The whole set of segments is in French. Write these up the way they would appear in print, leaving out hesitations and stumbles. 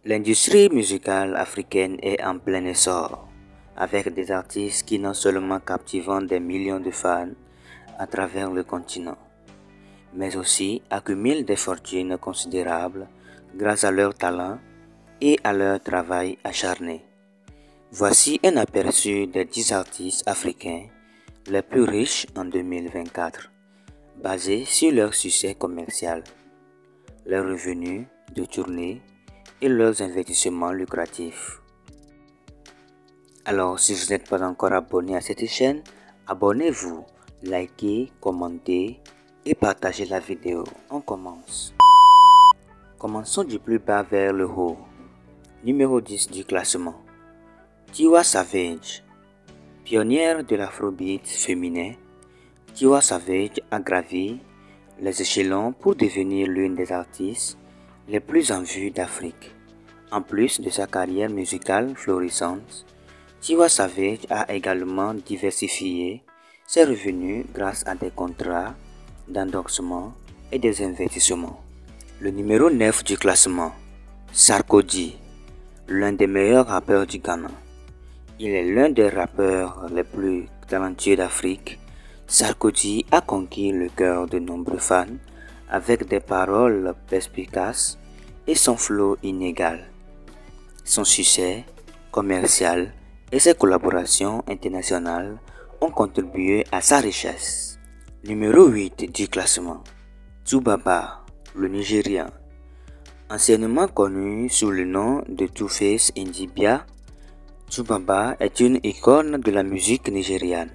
L'industrie musicale africaine est en plein essor, avec des artistes qui non seulement captivent des millions de fans à travers le continent, mais aussi accumulent des fortunes considérables grâce à leur talent et à leur travail acharné. Voici un aperçu des 10 artistes africains les plus riches en 2024, basés sur leur succès commercial, leurs revenus de tournée et leurs investissements lucratifs. Alors, si vous n'êtes pas encore abonné à cette chaîne, abonnez-vous, likez, commentez et partagez la vidéo. On commence. Commençons du plus bas vers le haut. Numéro 10 du classement. Tiwa Savage. Pionnière de l'afrobeat féminin, Tiwa Savage a gravi les échelons pour devenir l'une des artistes les plus en vue d'Afrique. En plus de sa carrière musicale florissante, Tiwa Savage a également diversifié ses revenus grâce à des contrats d'endorsement et des investissements. Le numéro 9 du classement, Sarkodie, l'un des meilleurs rappeurs du Ghana. Il est l'un des rappeurs les plus talentueux d'Afrique. Sarkodie a conquis le cœur de nombreux fans avec des paroles perspicaces et son flow inégal. Son succès commercial et ses collaborations internationales ont contribué à sa richesse. Numéro 8 du classement, Tsubaba, le Nigérian. Anciennement connu sous le nom de Two-Face Idibia, Tsubaba est une icône de la musique nigériane.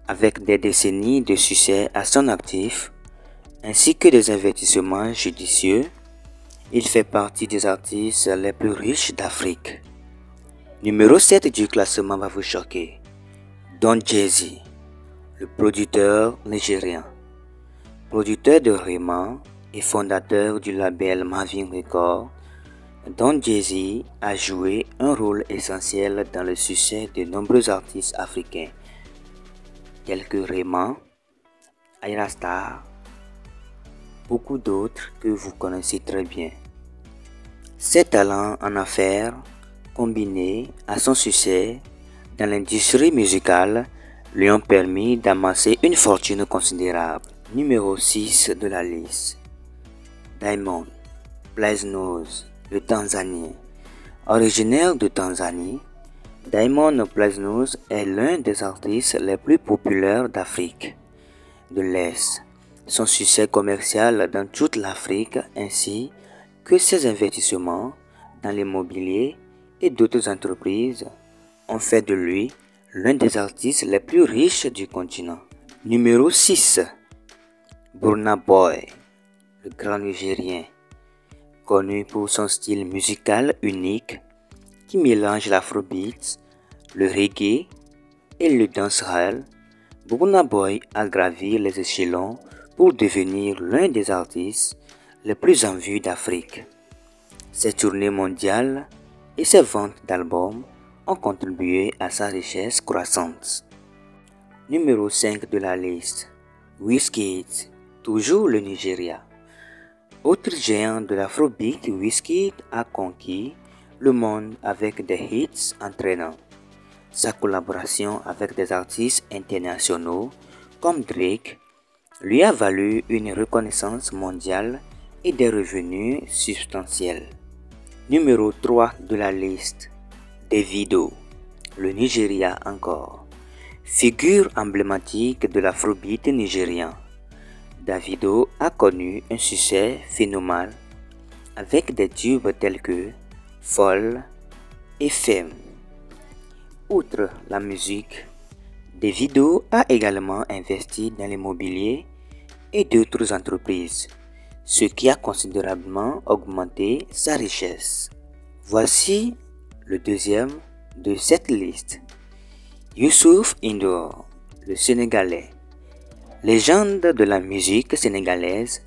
Avec des décennies de succès à son actif, ainsi que des investissements judicieux, il fait partie des artistes les plus riches d'Afrique. Numéro 7 du classement va vous choquer. Don Jazzy, le producteur nigérien. Producteur de Rema et fondateur du label Mavin Records, Don Jazzy a joué un rôle essentiel dans le succès de nombreux artistes africains, tels que Rema, Ayra Starr, beaucoup d'autres que vous connaissez très bien. Ses talents en affaires, combinés à son succès dans l'industrie musicale, lui ont permis d'amasser une fortune considérable. Numéro 6 de la liste, Diamond Platnumz, le Tanzanien. Originaire de Tanzanie, Diamond Platnumz est l'un des artistes les plus populaires d'Afrique de l'Est. Son succès commercial dans toute l'Afrique ainsi que ses investissements dans l'immobilier et d'autres entreprises ont fait de lui l'un des artistes les plus riches du continent. Numéro 6. Burna Boy, le grand Nigérien. Connu pour son style musical unique qui mélange l'afrobeat, le reggae et le dancehall, Burna Boy a gravi les échelons pour devenir l'un des artistes les plus en vue d'Afrique. Ses tournées mondiales et ses ventes d'albums ont contribué à sa richesse croissante. Numéro 5 de la liste, Wizkid, toujours le Nigeria. Autre géant de l'afrobeat, Wizkid a conquis le monde avec des hits entraînants. Sa collaboration avec des artistes internationaux comme Drake lui a valu une reconnaissance mondiale et des revenus substantiels. Numéro 3 de la liste, Davido, le Nigeria encore. Figure emblématique de l'afrobeat nigérien, Davido a connu un succès phénoménal avec des tubes tels que Folle et Femme. Outre la musique, Davido a également investi dans l'immobilier et d'autres entreprises, ce qui a considérablement augmenté sa richesse. Voici le deuxième de cette liste, Youssouf N'Dour, le Sénégalais. Légende de la musique sénégalaise,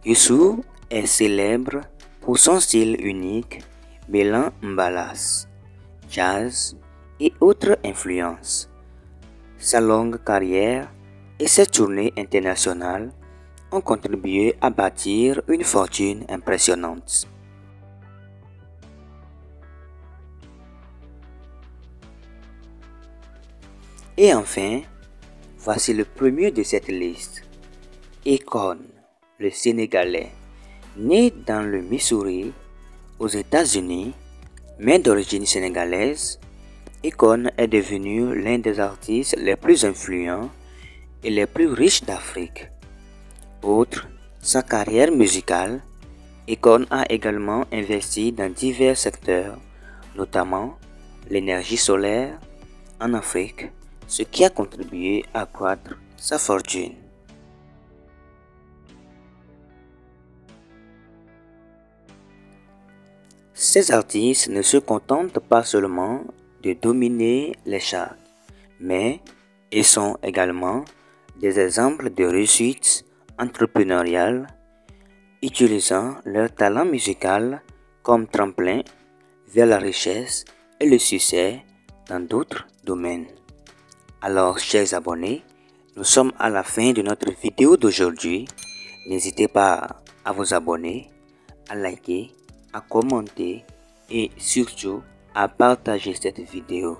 Youssou est célèbre pour son style unique mêlant mbalax, jazz et autres influences. Sa longue carrière et ses tournées internationales ont contribué à bâtir une fortune impressionnante. Et enfin, voici le premier de cette liste. Akon, le Sénégalais, né dans le Missouri, aux États-Unis, mais d'origine sénégalaise, Akon est devenu l'un des artistes les plus influents et les plus riches d'Afrique. Outre sa carrière musicale, Akon a également investi dans divers secteurs, notamment l'énergie solaire en Afrique, ce qui a contribué à accroître sa fortune. Ces artistes ne se contentent pas seulement de dominer les charts, mais ils sont également des exemples de réussite entrepreneuriale, utilisant leur talent musical comme tremplin vers la richesse et le succès dans d'autres domaines. Alors, chers abonnés, nous sommes à la fin de notre vidéo d'aujourd'hui. N'hésitez pas à vous abonner, à liker, à commenter et surtout à partager cette vidéo.